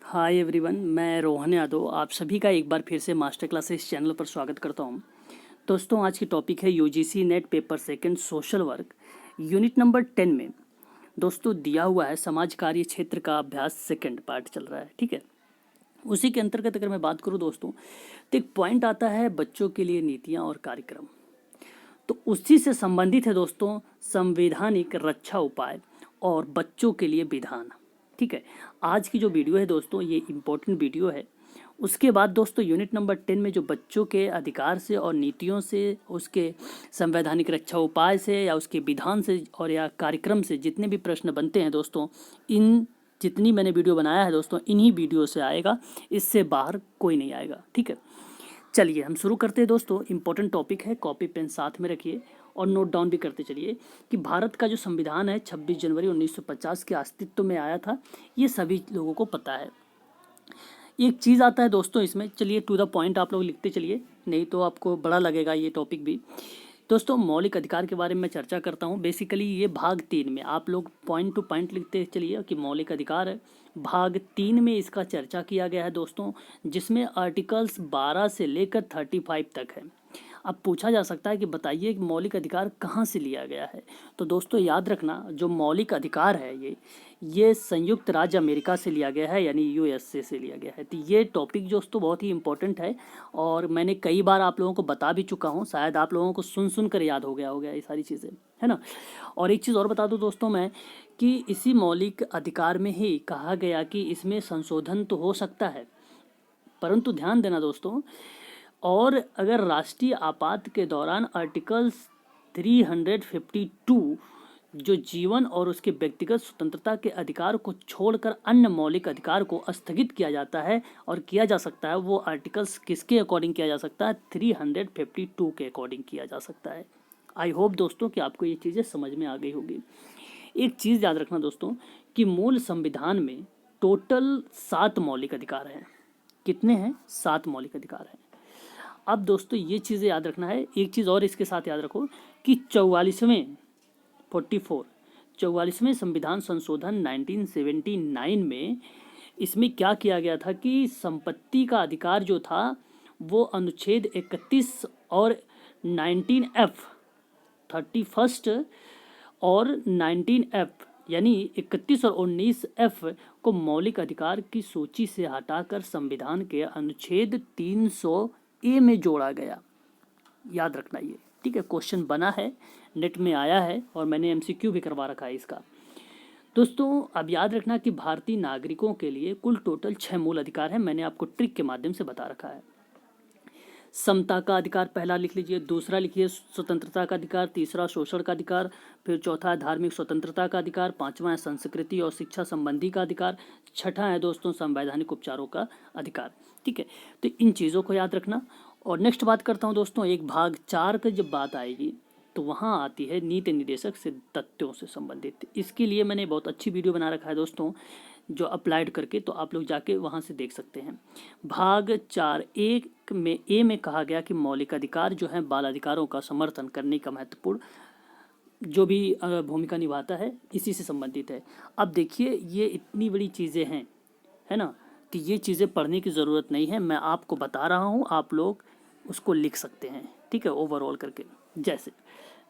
Hi everyone, मैं रोहन यादव आप सभी का एक बार फिर से मास्टर क्लासेस चैनल पर स्वागत करता हूं। दोस्तों, आज की टॉपिक है UGC net paper second social work unit number 10 में दोस्तों दिया हुआ है समाज कार्य क्षेत्र का अभ्यास सेकंड पार्ट चल रहा है। ठीक है, उसी के अंतर्गत अगर मैं बात करूं दोस्तों, तो एक पॉइंट आता है बच्चों के लिए नीतियां और कार्यक्रम। तो उसी से संबंधित है दोस्तों संवैधानिक रक्षा उपाय और बच्चों के लिए विधान। ठीक है, आज की जो वीडियो है दोस्तों ये इम्पोर्टेंट वीडियो है। उसके बाद दोस्तों यूनिट नंबर 10 में जो बच्चों के अधिकार से और नीतियों से, उसके संवैधानिक रक्षा उपाय से या उसके विधान से और या कार्यक्रम से जितने भी प्रश्न बनते हैं दोस्तों, इन जितनी मैंने वीडियो बनाया है दोस्तों इन्हीं वीडियो से आएगा, इससे बाहर कोई नहीं आएगा। ठीक है, चलिए हम शुरू करते हैं दोस्तों। इम्पोर्टेंट टॉपिक है, कॉपी पेन साथ में रखिए और नोट डाउन भी करते चलिए कि भारत का जो संविधान है 26 जनवरी 1950 के अस्तित्व में आया था, ये सभी लोगों को पता है। एक चीज़ आता है दोस्तों इसमें, चलिए टू द पॉइंट आप लोग लिखते चलिए, नहीं तो आपको बड़ा लगेगा ये टॉपिक भी। दोस्तों मौलिक अधिकार के बारे में चर्चा करता हूँ। बेसिकली ये भाग 3 में आप लोग पॉइंट टू पॉइंट लिखते चलिए कि मौलिक अधिकार है। भाग 3 में इसका चर्चा किया गया है दोस्तों, जिसमें आर्टिकल्स 12 से लेकर 35 तक है। अब पूछा जा सकता है कि बताइए कि मौलिक अधिकार कहाँ से लिया गया है। तो दोस्तों याद रखना, जो मौलिक अधिकार है ये संयुक्त राज्य अमेरिका से लिया गया है, यानी यूएसए से लिया गया है। तो ये टॉपिक दोस्तों बहुत ही इंपॉर्टेंट है और मैंने कई बार आप लोगों को बता भी चुका हूँ, शायद आप लोगों को सुन कर याद हो गया ये सारी चीज़ें, है ना। और एक चीज़ और बता दूँ दोस्तों मैं, कि इसी मौलिक अधिकार में ही कहा गया कि इसमें संशोधन तो हो सकता है, परंतु ध्यान देना दोस्तों, और अगर राष्ट्रीय आपात के दौरान आर्टिकल्स 352 जो जीवन और उसके व्यक्तिगत स्वतंत्रता के अधिकार को छोड़कर अन्य मौलिक अधिकार को स्थगित किया जाता है और किया जा सकता है, वो आर्टिकल्स किसके अकॉर्डिंग किया जा सकता है? 352 के अकॉर्डिंग किया जा सकता है। आई होप दोस्तों कि आपको ये चीज़ें समझ में आ गई होगी। एक चीज़ याद रखना दोस्तों कि मूल संविधान में टोटल 7 मौलिक अधिकार हैं। कितने हैं? 7 मौलिक अधिकार हैं। अब दोस्तों ये चीज़ें याद रखना है। एक चीज़ और इसके साथ याद रखो कि 44वें संविधान संशोधन 1979 में इसमें क्या किया गया था कि संपत्ति का अधिकार जो था वो अनुच्छेद 31 और 19F 31 और 19F यानी 31 और 19F को मौलिक अधिकार की सूची से हटाकर संविधान के अनुच्छेद 300A में जोड़ा गया। याद रखना ये, ठीक है। क्वेश्चन बना है, नेट में आया है और मैंने MCQ भी करवा रखा है इसका। दोस्तों अब याद रखना कि भारतीय नागरिकों के लिए कुल टोटल 6 मूल अधिकार हैं। मैंने आपको ट्रिक के माध्यम से बता रखा है। समता का अधिकार पहला लिख लीजिए, दूसरा लिखिए स्वतंत्रता का अधिकार, तीसरा शोषण का अधिकार, फिर चौथा है धार्मिक स्वतंत्रता का अधिकार, पांचवा है संस्कृति और शिक्षा संबंधी का अधिकार, छठा है दोस्तों संवैधानिक उपचारों का अधिकार। ठीक है, तो इन चीज़ों को याद रखना। और नेक्स्ट बात करता हूँ दोस्तों, एक भाग 4 की जब बात आएगी तो वहाँ आती है नीति निर्देशक सिद्ध तथ्यों से संबंधित। इसके लिए मैंने बहुत अच्छी वीडियो बना रखा है दोस्तों, जो अप्लाइड करके, तो आप लोग जाके वहाँ से देख सकते हैं। भाग 4 ए में कहा गया कि मौलिक अधिकार जो है बाल अधिकारों का समर्थन करने का महत्वपूर्ण जो भी भूमिका निभाता है, इसी से संबंधित है। अब देखिए ये इतनी बड़ी चीज़ें हैं, है ना, कि ये चीज़ें पढ़ने की ज़रूरत नहीं है, मैं आपको बता रहा हूँ, आप लोग उसको लिख सकते हैं। ठीक है, ओवरऑल करके जैसे,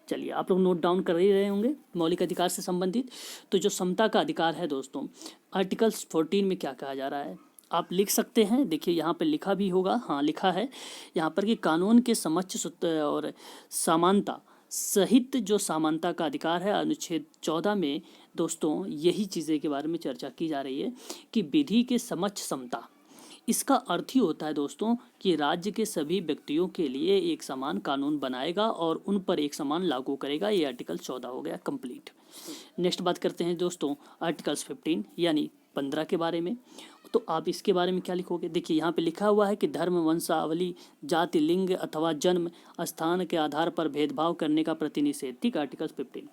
चलिए आप लोग नोट डाउन कर ही रहे होंगे मौलिक अधिकार से संबंधित। तो जो समता का अधिकार है दोस्तों, आर्टिकल्स 14 में क्या कहा जा रहा है आप लिख सकते हैं। देखिए यहाँ पे लिखा भी होगा, हाँ लिखा है यहाँ पर कि कानून के समक्ष और समानता सहित जो समानता का अधिकार है, अनुच्छेद 14 में दोस्तों यही चीज़ें के बारे में चर्चा की जा रही है कि विधि के समक्ष समता। इसका अर्थ ही होता है दोस्तों कि राज्य के सभी व्यक्तियों के लिए एक समान कानून बनाएगा और उन पर एक समान लागू करेगा। ये आर्टिकल 14 हो गया कंप्लीट। नेक्स्ट बात करते हैं दोस्तों आर्टिकल्स 15 यानी 15 के बारे में। तो आप इसके बारे में क्या लिखोगे? देखिए यहाँ पे लिखा हुआ है कि धर्म, वंशावली, जाति, लिंग अथवा जन्म स्थान के आधार पर भेदभाव करने का प्रतिनिषेध। ठीक, आर्टिकल 15।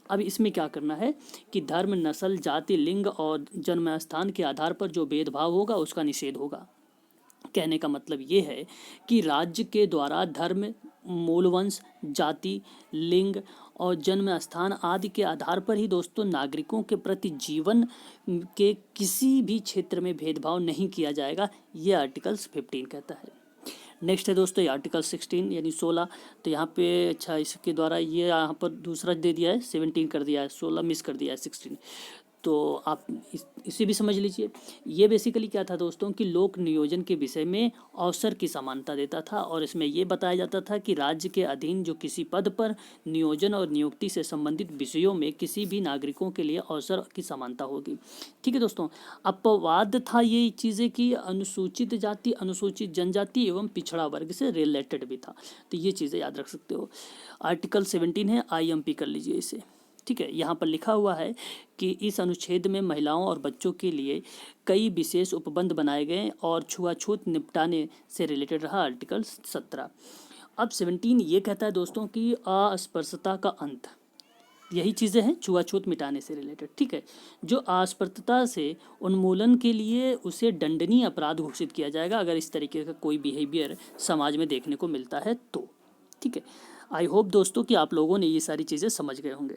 अब इसमें क्या करना है कि धर्म, नस्ल, जाति, लिंग और जन्म स्थान के आधार पर जो भेदभाव होगा उसका निषेध होगा। कहने का मतलब ये है कि राज्य के द्वारा धर्म, मूल वंश, जाति, लिंग और जन्म स्थान आदि के आधार पर ही दोस्तों नागरिकों के प्रति जीवन के किसी भी क्षेत्र में भेदभाव नहीं किया जाएगा, ये आर्टिकल्स 15 कहता है। नेक्स्ट है दोस्तों ये आर्टिकल 16 यानी 16। तो यहाँ पे अच्छा इसके द्वारा ये यहाँ पर दूसरा दे दिया है, 17 कर दिया है, 16 मिस कर दिया है, 16। तो आप इसे भी समझ लीजिए। ये बेसिकली क्या था दोस्तों कि लोक नियोजन के विषय में अवसर की समानता देता था, और इसमें ये बताया जाता था कि राज्य के अधीन जो किसी पद पर नियोजन और नियुक्ति से संबंधित विषयों में किसी भी नागरिकों के लिए अवसर की समानता होगी। ठीक है दोस्तों। अपवाद था ये चीज़ें कि अनुसूचित जाति, अनुसूचित जनजाति एवं पिछड़ा वर्ग से रिलेटेड भी था, तो ये चीज़ें याद रख सकते हो। आर्टिकल 17 है, IMP कर लीजिए इसे। ठीक है, यहाँ पर लिखा हुआ है कि इस अनुच्छेद में महिलाओं और बच्चों के लिए कई विशेष उपबंध बनाए गए और छुआछूत निपटाने से रिलेटेड रहा आर्टिकल 17। अब 17 ये कहता है दोस्तों कि अस्पृश्यता का अंत, यही चीज़ें हैं छुआछूत मिटाने से रिलेटेड। ठीक है, जो अस्पृश्यता से उन्मूलन के लिए उसे दंडनीय अपराध घोषित किया जाएगा अगर इस तरीके का कोई बिहेवियर समाज में देखने को मिलता है तो। ठीक है, आई होप दोस्तों कि आप लोगों ने ये सारी चीज़ें समझ गए होंगे।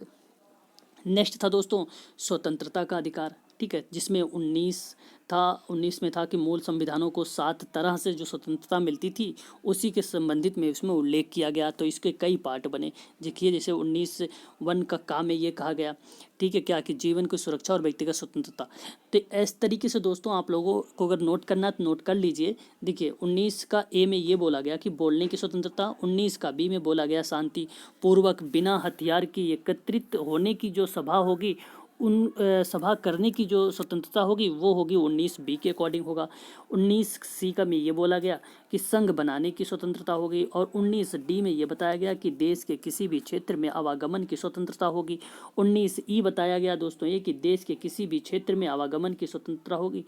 नेक्स्ट था दोस्तों स्वतंत्रता का अधिकार। ठीक है, जिसमें 19 में था कि मूल संविधानों को 7 तरह से जो स्वतंत्रता मिलती थी उसी के संबंधित में इसमें उल्लेख किया गया। तो इसके कई पार्ट बने। देखिए जैसे 19(1) का काम में ये कहा गया, ठीक है, क्या कि जीवन की सुरक्षा और व्यक्तिगत स्वतंत्रता। तो इस तरीके से दोस्तों आप लोगों को अगर नोट करना है तो नोट कर लीजिए। देखिए 19 का ए में ये बोला गया कि बोलने की स्वतंत्रता, 19 का बी में बोला गया शांति पूर्वक बिना हथियार की एकत्रित होने की जो सभा होगी, उन सभा करने की जो स्वतंत्रता होगी वो होगी 19(b) के अकॉर्डिंग होगा। 19(c) का में ये बोला गया कि संघ बनाने की स्वतंत्रता होगी, और 19(d) में ये बताया गया कि देश के किसी भी क्षेत्र में आवागमन की स्वतंत्रता होगी। 19(e) बताया गया दोस्तों ये कि देश के किसी भी क्षेत्र में आवागमन की स्वतंत्रता होगी।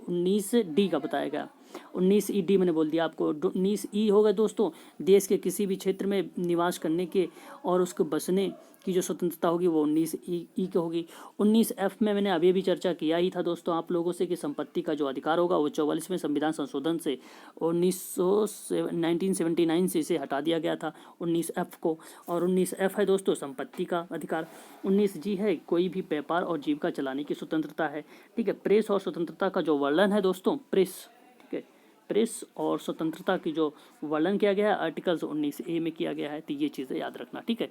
19(d) का बताया गया, 19(e)(d) मैंने बोल दिया आपको। 19(e) होगा दोस्तों देश के किसी भी क्षेत्र में निवास करने के और उसको बसने की जो स्वतंत्रता होगी वो 19(e) की होगी। 19(f) में मैंने अभी भी चर्चा किया ही था दोस्तों आप लोगों से कि संपत्ति का जो अधिकार होगा वो 44वें संविधान संशोधन से 1979 से इसे हटा दिया गया था 19(f) को। और 19(f) है दोस्तों संपत्ति का अधिकार। 19(g) है कोई भी व्यापार और जीविका चलाने की स्वतंत्रता है। ठीक है, प्रेस और स्वतंत्रता का जो वर्णन है दोस्तों, प्रेस और स्वतंत्रता की जो वर्णन किया गया है आर्टिकल्स 19(a) में किया गया है। तो ये चीज़ें याद रखना। ठीक है,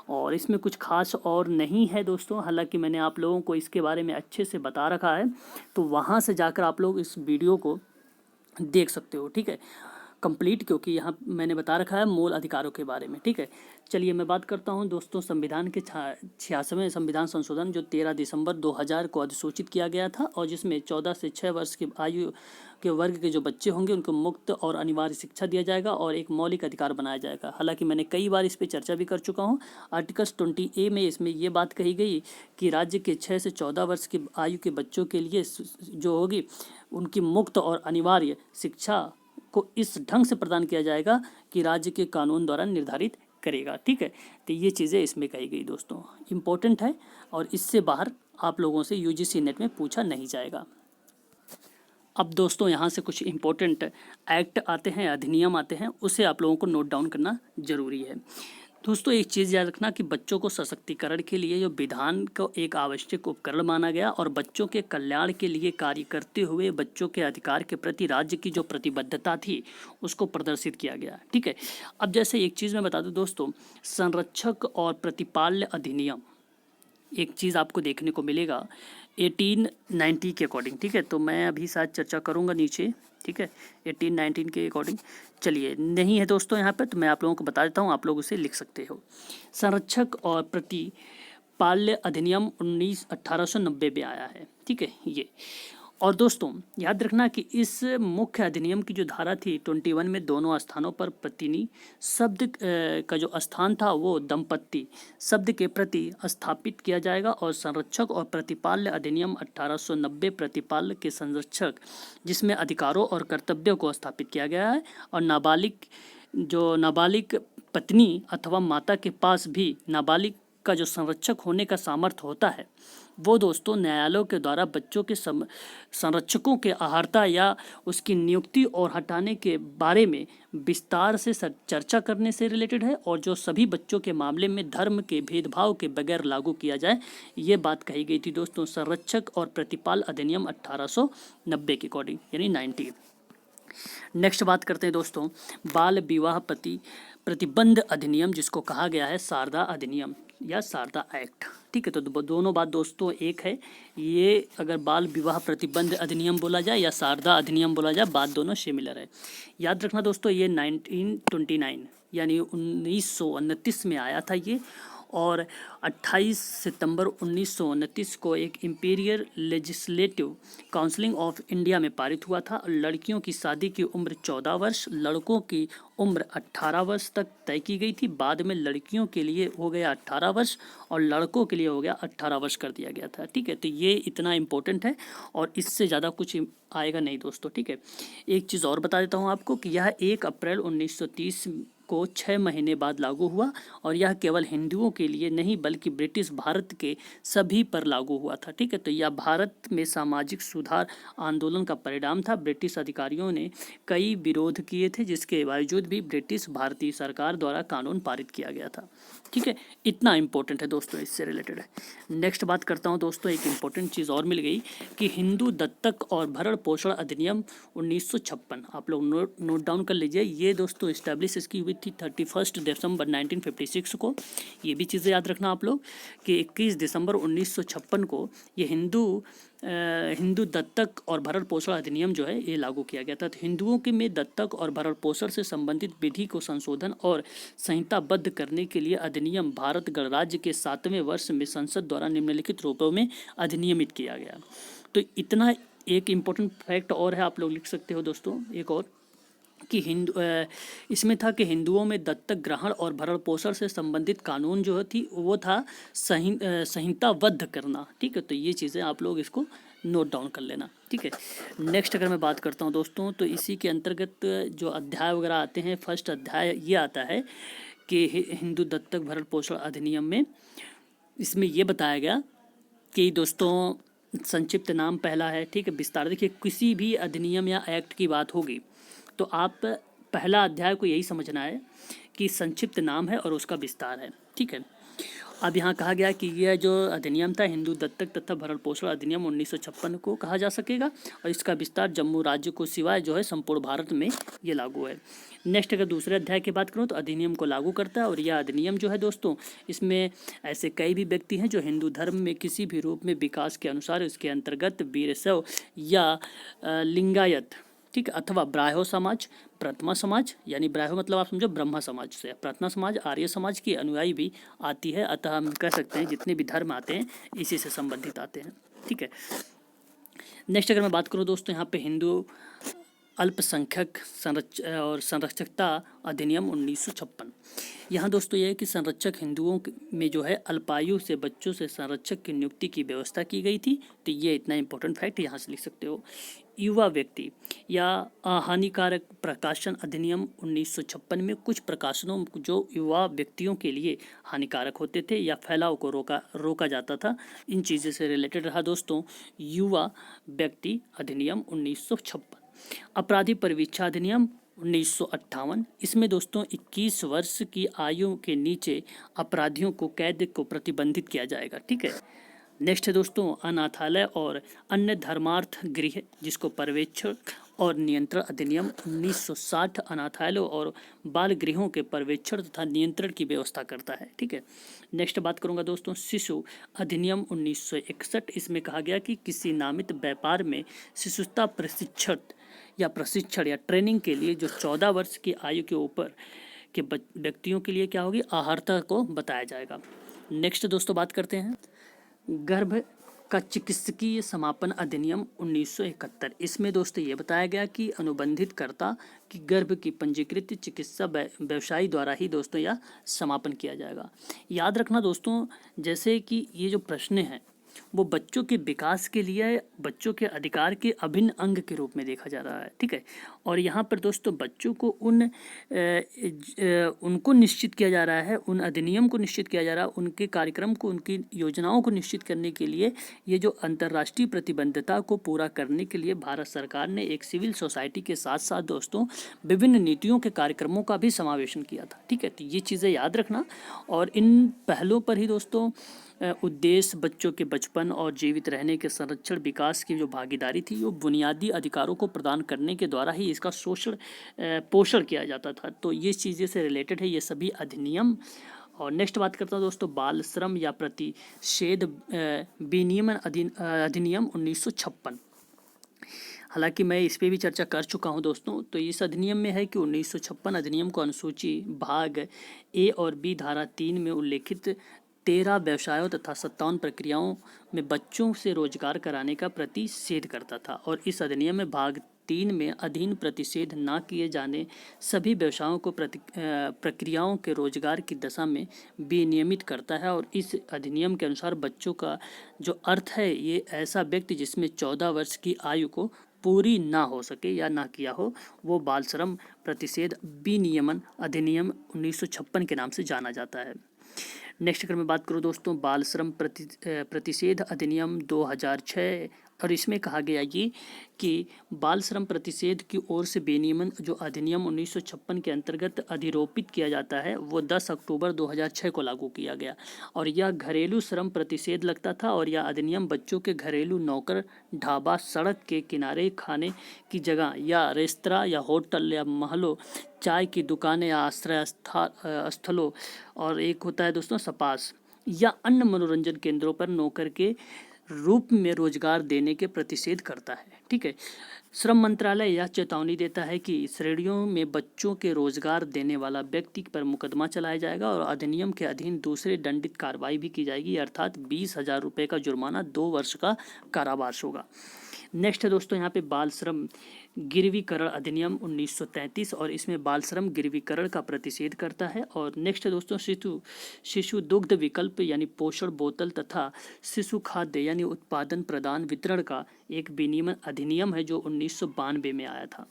और इसमें कुछ खास और नहीं है दोस्तों, हालांकि मैंने आप लोगों को इसके बारे में अच्छे से बता रखा है, तो वहाँ से जाकर आप लोग इस वीडियो को देख सकते हो। ठीक है, कंप्लीट, क्योंकि यहाँ मैंने बता रखा है मूल अधिकारों के बारे में। ठीक है, चलिए मैं बात करता हूँ दोस्तों संविधान के 86वें संविधान संशोधन जो 13 दिसंबर 2000 को अधिसूचित किया गया था, और जिसमें 14 से 6 वर्ष की आयु के वर्ग के जो बच्चे होंगे उनको मुफ्त और अनिवार्य शिक्षा दिया जाएगा और एक मौलिक अधिकार बनाया जाएगा। हालांकि मैंने कई बार इस पर चर्चा भी कर चुका हूँ। आर्टिकल 20(a) में इसमें ये बात कही गई कि राज्य के 6 से 14 वर्ष की आयु के बच्चों के लिए जो होगी उनकी मुफ्त और अनिवार्य शिक्षा को इस ढंग से प्रदान किया जाएगा कि राज्य के कानून द्वारा निर्धारित करेगा। ठीक है, तो ये चीज़ें इसमें कही गई दोस्तों, इम्पोर्टेंट है और इससे बाहर आप लोगों से UGC नेट में पूछा नहीं जाएगा। अब दोस्तों यहाँ से कुछ इम्पोर्टेंट एक्ट आते हैं, अधिनियम आते हैं, उसे आप लोगों को नोट डाउन करना जरूरी है। दोस्तों एक चीज़ याद रखना कि बच्चों को सशक्तिकरण के लिए जो विधान को एक आवश्यक उपकरण माना गया और बच्चों के कल्याण के लिए कार्य करते हुए बच्चों के अधिकार के प्रति राज्य की जो प्रतिबद्धता थी उसको प्रदर्शित किया गया। ठीक है, अब जैसे एक चीज़ मैं बता दूं दोस्तों, संरक्षक और प्रतिपाल्य अधिनियम, एक चीज़ आपको देखने को मिलेगा 1890 के अकॉर्डिंग। ठीक है, तो मैं अभी शायद चर्चा करूँगा नीचे। ठीक है, 1819 के अकॉर्डिंग। चलिए नहीं है दोस्तों यहाँ पर, तो मैं आप लोगों को बता देता हूँ, आप लोग उसे लिख सकते हो। संरक्षक और प्रतिपाल्य अधिनियम 1890 में आया है। ठीक है ये, और दोस्तों याद रखना कि इस मुख्य अधिनियम की जो धारा थी 21 में दोनों स्थानों पर पत्नी शब्द का जो स्थान था वो दंपत्ति शब्द के प्रति स्थापित किया जाएगा। और संरक्षक और प्रतिपाल्य अधिनियम 1890 प्रतिपाल्य के संरक्षक जिसमें अधिकारों और कर्तव्यों को स्थापित किया गया है, और नाबालिग पत्नी अथवा माता के पास भी नाबालिग का जो संरक्षक होने का सामर्थ्य होता है वो दोस्तों न्यायालयों के द्वारा बच्चों के संरक्षकों के अहर्ता या उसकी नियुक्ति और हटाने के बारे में विस्तार से चर्चा करने से रिलेटेड है, और जो सभी बच्चों के मामले में धर्म के भेदभाव के बगैर लागू किया जाए, ये बात कही गई थी दोस्तों संरक्षक और प्रतिपाल अधिनियम 1890 के अकॉर्डिंग, यानी 90। नेक्स्ट बात करते हैं दोस्तों बाल विवाह प्रतिबंध अधिनियम, जिसको कहा गया है शारदा अधिनियम या शारदा एक्ट। ठीक है, तो दोनों बात दोस्तों एक है। ये अगर बाल विवाह प्रतिबंध अधिनियम बोला जाए या शारदा अधिनियम बोला जाए, बात दोनों सिमिलर है। याद रखना दोस्तों ये 1929 यानी 1929 में आया था ये, और 28 सितंबर 1929 को एक imperial legislative council of India में पारित हुआ था। लड़कियों की शादी की उम्र 14 वर्ष, लड़कों की उम्र 18 वर्ष तक तय की गई थी। बाद में लड़कियों के लिए हो गया 18 वर्ष और लड़कों के लिए हो गया 18 वर्ष कर दिया गया था। ठीक है, तो ये इतना इम्पोर्टेंट है और इससे ज़्यादा कुछ आएगा नहीं दोस्तों। ठीक है, एक चीज़ और बता देता हूँ आपको कि यह 1 अप्रैल 1930 को 6 महीने बाद लागू हुआ, और यह केवल हिंदुओं के लिए नहीं बल्कि ब्रिटिश भारत के सभी पर लागू हुआ था। ठीक है, तो यह भारत में सामाजिक सुधार आंदोलन का परिणाम था। ब्रिटिश अधिकारियों ने कई विरोध किए थे, जिसके बावजूद भी ब्रिटिश भारतीय सरकार द्वारा कानून पारित किया गया था। ठीक है, इतना इंपॉर्टेंट है दोस्तों, इससे रिलेटेड है। नेक्स्ट बात करता हूँ दोस्तों, एक इंपॉर्टेंट चीज़ और मिल गई कि हिंदू दत्तक और भरण पोषण अधिनियम 1956, आप लोग नोट डाउन कर लीजिए। ये दोस्तों इस्टेब्लिश इसकी हुई थी 31 दिसंबर 1956 को। ये भी चीज़ें याद रखना आप लोग कि 21 दिसंबर 1956 को ये हिंदू दत्तक और भरण पोषण अधिनियम जो है ये लागू किया गया था। तो हिंदुओं के में दत्तक और भरण पोषण से संबंधित विधि को संशोधन और संहिताबद्ध करने के लिए अधिनियम भारत गणराज्य के 7वें वर्ष में संसद द्वारा निम्नलिखित रूपों में अधिनियमित किया गया। तो इतना एक इम्पोर्टेंट फैक्ट और है, आप लोग लिख सकते हो दोस्तों एक और, कि इसमें था कि हिंदुओं में दत्तक ग्रहण और भरण पोषण से संबंधित कानून जो थी वो था संहिताबद्ध करना। ठीक है, तो ये चीज़ें आप लोग इसको नोट डाउन कर लेना। ठीक है, नेक्स्ट अगर मैं बात करता हूँ दोस्तों, तो इसी के अंतर्गत जो अध्याय वगैरह आते हैं, फर्स्ट अध्याय ये आता है कि हिंदू दत्तक भरण पोषण अधिनियम में इसमें ये बताया गया कि दोस्तों संक्षिप्त नाम पहला है। ठीक है, विस्तार देखिए, किसी भी अधिनियम या एक्ट की बात होगी तो आप पहला अध्याय को यही समझना है कि संक्षिप्त नाम है और उसका विस्तार है। ठीक है, अब यहाँ कहा गया कि यह जो अधिनियम था हिंदू दत्तक तथा भरण पोषण अधिनियम 1956 को कहा जा सकेगा, और इसका विस्तार जम्मू राज्य को सिवाय जो है संपूर्ण भारत में ये लागू है। नेक्स्ट अगर दूसरे अध्याय की बात करूँ तो अधिनियम को लागू करता है, और यह अधिनियम जो है दोस्तों इसमें ऐसे कई भी व्यक्ति हैं जो हिंदू धर्म में किसी भी रूप में विकास के अनुसार इसके अंतर्गत वीरशैव या लिंगायत, ठीक है, अथवा ब्राह्मण समाज, प्रथमा समाज, यानी ब्राह्मण मतलब आप समझो ब्रह्मा समाज से, प्रथमा समाज, आर्य समाज की अनुयायी भी आती है। अतः हम कह सकते हैं जितने भी धर्म आते हैं इसी से संबंधित आते हैं। ठीक है, नेक्स्ट अगर मैं बात करूँ दोस्तों, यहाँ पे हिंदू अल्पसंख्यक संरक्षकता अधिनियम 1956। यहाँ दोस्तों यह है कि संरक्षक हिंदुओं में जो है अल्पायु से बच्चों से संरक्षक की नियुक्ति की व्यवस्था की गई थी। तो ये इतना इंपॉर्टेंट फैक्ट यहाँ से लिख सकते हो। युवा व्यक्ति या हानिकारक प्रकाशन अधिनियम 1956 में कुछ प्रकाशनों जो युवा व्यक्तियों के लिए हानिकारक होते थे या फैलाव को रोका जाता था, इन चीज़ों से रिलेटेड रहा दोस्तों युवा व्यक्ति अधिनियम 1956। अपराधी परिवीक्षा अधिनियम 1958, इसमें दोस्तों 21 वर्ष की आयु के नीचे अपराधियों को कैद को प्रतिबंधित किया जाएगा। ठीक है, नेक्स्ट है दोस्तों अनाथालय और अन्य धर्मार्थ गृह, जिसको पर्यवेक्षण और नियंत्रण अधिनियम 1960 अनाथालयों और बाल गृहों के पर्यवेक्षण तथा नियंत्रण की व्यवस्था करता है। ठीक है, नेक्स्ट बात करूंगा दोस्तों शिशु अधिनियम 1961। इसमें कहा गया कि किसी नामित व्यापार में शिशुता प्रशिक्षण या ट्रेनिंग के लिए जो 14 वर्ष की आयु के ऊपर के व्यक्तियों के लिए क्या होगी अहर्ता को बताया जाएगा। नेक्स्ट दोस्तों बात करते हैं गर्भ का चिकित्सकीय समापन अधिनियम 1971। इसमें दोस्तों ये बताया गया कि अनुबंधित कर्ता की गर्भ की पंजीकृत चिकित्सा व्यवसायी द्वारा ही दोस्तों यह समापन किया जाएगा। याद रखना दोस्तों, जैसे कि ये जो प्रश्न हैं वो बच्चों के विकास के लिए बच्चों के अधिकार के अभिन्न अंग के रूप में देखा जा रहा है। ठीक है, और यहाँ पर दोस्तों बच्चों को उनको निश्चित किया जा रहा है, उन अधिनियम को निश्चित किया जा रहा है, उनके कार्यक्रम को, उनकी योजनाओं को निश्चित करने के लिए ये जो अंतर्राष्ट्रीय प्रतिबद्धता को पूरा करने के लिए भारत सरकार ने एक सिविल सोसाइटी के साथ साथ दोस्तों विभिन्न नीतियों के कार्यक्रमों का भी समावेशन किया था। ठीक है, तो ये चीज़ें याद रखना। और इन पहलों पर ही दोस्तों उद्देश्य बच्चों के बचपन और जीवित रहने के संरक्षण विकास की जो भागीदारी थी वो बुनियादी अधिकारों को प्रदान करने के द्वारा ही इसका पोषण किया जाता था। तो ये चीज़ें से रिलेटेड है ये सभी अधिनियम। और नेक्स्ट बात करता हूँ दोस्तों बाल श्रम या प्रतिषेध विनियमन अधिनियम 1956। हालांकि मैं इस पर भी चर्चा कर चुका हूं दोस्तों। तो इस अधिनियम में है कि 1956 अधिनियम को अनुसूची भाग ए और बी धारा 3 में उल्लेखित 13 व्यवसायों तथा 57 प्रक्रियाओं में बच्चों से रोजगार कराने का प्रतिषेध करता था। और इस अधिनियम में भाग 3 में अधीन प्रतिषेध न किए जाने सभी व्यवसायों को प्रक्रियाओं के रोजगार की दशा में विनियमित करता है। और इस अधिनियम के अनुसार बच्चों का जो अर्थ है ये ऐसा व्यक्ति जिसमें 14 वर्ष की आयु को पूरी ना हो सके या ना किया हो, वो बाल श्रम प्रतिषेध विनियमन अधिनियम 1956 के नाम से जाना जाता है। नेक्स्ट अगर मैं बात करूँ दोस्तों बाल श्रम प्रतिषेध अधिनियम 2006, और इसमें कहा गया ये कि बाल श्रम प्रतिषेध की ओर से विनियमन जो अधिनियम 1956 के अंतर्गत अधिरोपित किया जाता है वो 10 अक्टूबर 2006 को लागू किया गया। और यह घरेलू श्रम प्रतिषेध लगता था। और यह अधिनियम बच्चों के घरेलू नौकर, ढाबा, सड़क के किनारे खाने की जगह या रेस्तरां या होटल या महलों, चाय की दुकानें या आश्रय स्थलों, और एक होता है दोस्तों सपास या अन्य मनोरंजन केंद्रों पर नौकर के रूप में रोजगार देने के प्रतिषेध करता है। ठीक है, श्रम मंत्रालय यह चेतावनी देता है कि श्रेणियों में बच्चों के रोजगार देने वाला व्यक्ति पर मुकदमा चलाया जाएगा और अधिनियम के अधीन दूसरे दंडित कार्रवाई भी की जाएगी, अर्थात 20,000 रुपये का जुर्माना, 2 वर्ष का कारावास होगा। नेक्स्ट है दोस्तों यहाँ पे बाल श्रम गिरवीकरण अधिनियम 1933, और इसमें बाल श्रम गिरवीकरण का प्रतिषेध करता है। और नेक्स्ट है दोस्तों शिशु दुग्ध विकल्प यानी पोषण बोतल तथा शिशु खाद्य यानी उत्पादन प्रदान वितरण का एक विनियमन अधिनियम है जो 1992 में आया था।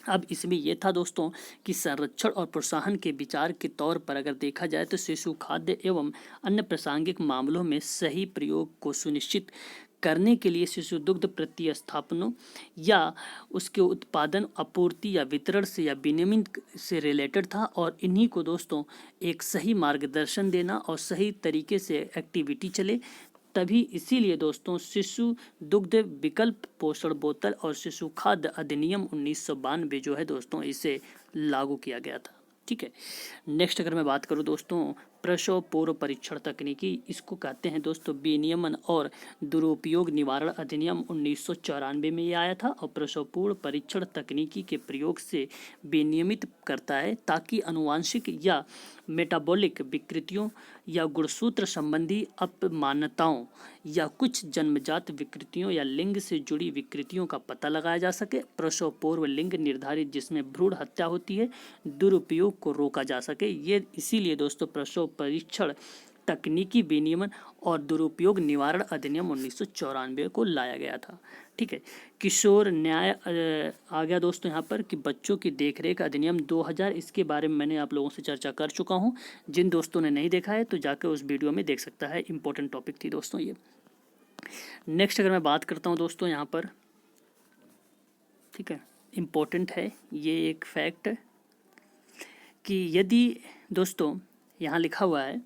अब इसमें यह था दोस्तों कि संरक्षण और प्रोत्साहन के विचार के तौर पर अगर देखा जाए तो शिशु खाद्य एवं अन्य प्रासंगिक मामलों में सही प्रयोग को सुनिश्चित करने के लिए शिशु दुग्ध प्रतिस्थापनों या उसके उत्पादन, आपूर्ति या वितरण से या विनियमन से रिलेटेड था। और इन्हीं को दोस्तों एक सही मार्गदर्शन देना और सही तरीके से एक्टिविटी चले, तभी इसीलिए दोस्तों शिशु दुग्ध विकल्प पोषण बोतल और शिशु खाद्य अधिनियम 1992 जो है दोस्तों इसे लागू किया गया था। ठीक है, नेक्स्ट अगर मैं बात करूं दोस्तों प्रसव पूर्व परीक्षण तकनीकी, इसको कहते हैं दोस्तों विनियमन और दुरुपयोग निवारण अधिनियम 1994 में ये आया था। और प्रसव पूर्व परीक्षण तकनीकी के प्रयोग से विनियमित करता है ताकि अनुवांशिक या मेटाबॉलिक विकृतियों या गुणसूत्र संबंधी अपमानताओं या कुछ जन्मजात विकृतियों या लिंग से जुड़ी विकृतियों का पता लगाया जा सके, प्रसव पूर्व लिंग निर्धारित जिसमें भ्रूण हत्या होती है दुरुपयोग को रोका जा सके। ये इसीलिए दोस्तों प्रसव परीक्षण तकनीकी विनियमन और दुरुपयोग निवारण अधिनियम 1994 को लाया गया था। ठीक है, किशोर न्याय आ गया दोस्तों यहाँ पर कि बच्चों की देखरेख अधिनियम 2000, इसके बारे में मैंने आप लोगों से चर्चा कर चुका हूँ। जिन दोस्तों ने नहीं देखा है तो जाकर उस वीडियो में देख सकता है, इंपॉर्टेंट टॉपिक थी दोस्तों ये। नेक्स्ट अगर मैं बात करता हूँ दोस्तों यहाँ पर, ठीक है, इम्पोर्टेंट है ये एक फैक्ट कि यदि दोस्तों यहाँ लिखा हुआ है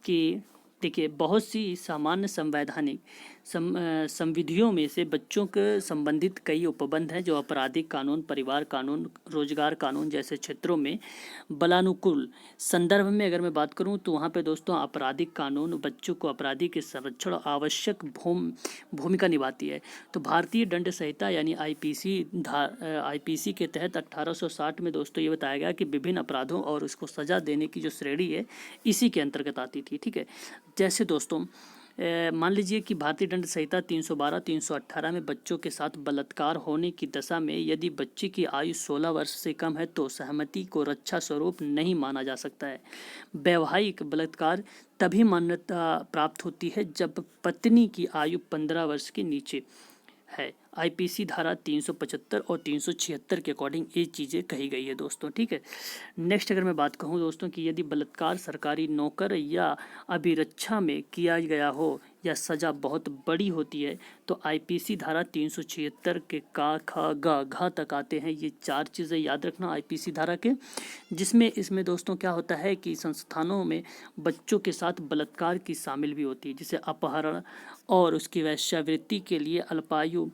कि देखिए बहुत सी सामान्य संवैधानिक संविधियों में से बच्चों के संबंधित कई उपबंध हैं जो आपराधिक कानून, परिवार कानून, रोजगार कानून जैसे क्षेत्रों में बलानुकूल संदर्भ में अगर मैं बात करूं तो वहां पे दोस्तों आपराधिक कानून बच्चों को अपराधी के संरक्षण आवश्यक भूमिका निभाती है। तो भारतीय दंड संहिता यानी आईपीसी के तहत 1860 में दोस्तों ये बताया गया कि विभिन्न अपराधों और उसको सजा देने की जो श्रेणी है इसी के अंतर्गत आती थी। ठीक है, जैसे दोस्तों मान लीजिए कि भारतीय दंड संहिता 312 318 में बच्चों के साथ बलात्कार होने की दशा में यदि बच्चे की आयु 16 वर्ष से कम है तो सहमति को रक्षा स्वरूप नहीं माना जा सकता है। वैवाहिक बलात्कार तभी मान्यता प्राप्त होती है जब पत्नी की आयु 15 वर्ष के नीचे है। आईपीसी धारा 375 और 376 के अकॉर्डिंग ये चीज़ें कही गई है दोस्तों, ठीक है। नेक्स्ट अगर मैं बात कहूँ दोस्तों कि यदि बलात्कार सरकारी नौकर या अभिरक्षा में किया गया हो या सज़ा बहुत बड़ी होती है तो आईपीसी धारा 376 के का खा गा घा तक आते हैं। ये 4 चीज़ें याद रखना आईपीसी धारा के, जिसमें इसमें दोस्तों क्या होता है कि संस्थानों में बच्चों के साथ बलात्कार की शामिल भी होती है, जिसे अपहरण और उसकी वेश्यावृत्ति के लिए अल्पायु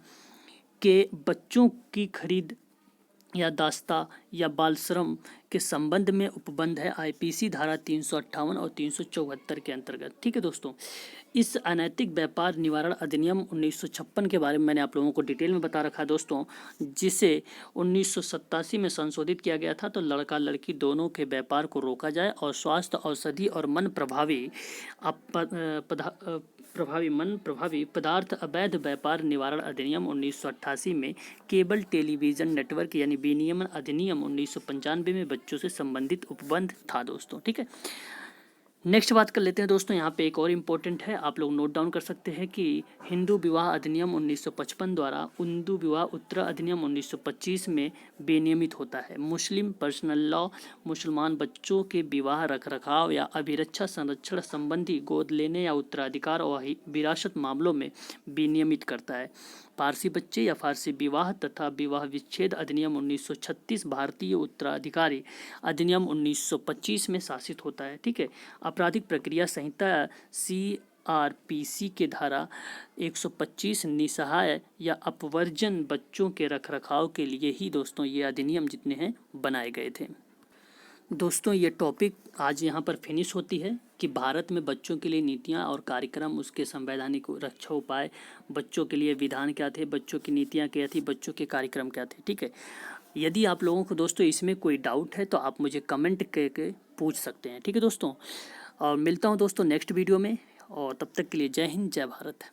के बच्चों की खरीद या दास्ता या बाल श्रम के संबंध में उपबंध है आईपीसी धारा 358 और 374 के अंतर्गत, ठीक है दोस्तों। इस अनैतिक व्यापार निवारण अधिनियम 1956 के बारे में मैंने आप लोगों को डिटेल में बता रखा है दोस्तों, जिसे 1987 में संशोधित किया गया था। तो लड़का लड़की दोनों के व्यापार को रोका जाए और स्वास्थ्य, औषधि और मन प्रभावी पदार्थ अवैध व्यापार निवारण अधिनियम 1988 में केबल टेलीविजन नेटवर्क यानी विनियमन अधिनियम 1995 में बच्चों से संबंधित उपबंध था दोस्तों, ठीक है। नेक्स्ट बात कर लेते हैं दोस्तों, यहाँ पे एक और इम्पोर्टेंट है, आप लोग नोट डाउन कर सकते हैं कि हिंदू विवाह अधिनियम 1955 द्वारा हिंदू विवाह उत्तर अधिनियम 1925 में विनियमित होता है। मुस्लिम पर्सनल लॉ मुसलमान बच्चों के विवाह, रखरखाव या अभिरक्षा, संरक्षण संबंधी गोद लेने या उत्तराधिकार और विरासत मामलों में विनियमित करता है। फारसी बच्चे या फारसी विवाह तथा विवाह विच्छेद अधिनियम 1936 भारतीय उत्तराधिकारी अधिनियम 1925 में शासित होता है, ठीक है। आपराधिक प्रक्रिया संहिता CRPC के धारा 125 निसहाय या अपवर्जन बच्चों के रखरखाव के लिए ही दोस्तों ये अधिनियम जितने हैं बनाए गए थे। दोस्तों ये टॉपिक आज यहाँ पर फिनिश होती है कि भारत में बच्चों के लिए नीतियाँ और कार्यक्रम, उसके संवैधानिक रक्षा उपाय, बच्चों के लिए विधान क्या थे, बच्चों की नीतियाँ क्या थी, बच्चों के कार्यक्रम क्या थे, ठीक है। यदि आप लोगों को दोस्तों इसमें कोई डाउट है तो आप मुझे कमेंट करके पूछ सकते हैं, ठीक है दोस्तों। और मिलता हूँ दोस्तों नेक्स्ट वीडियो में, और तब तक के लिए जय हिंद, जय भारत।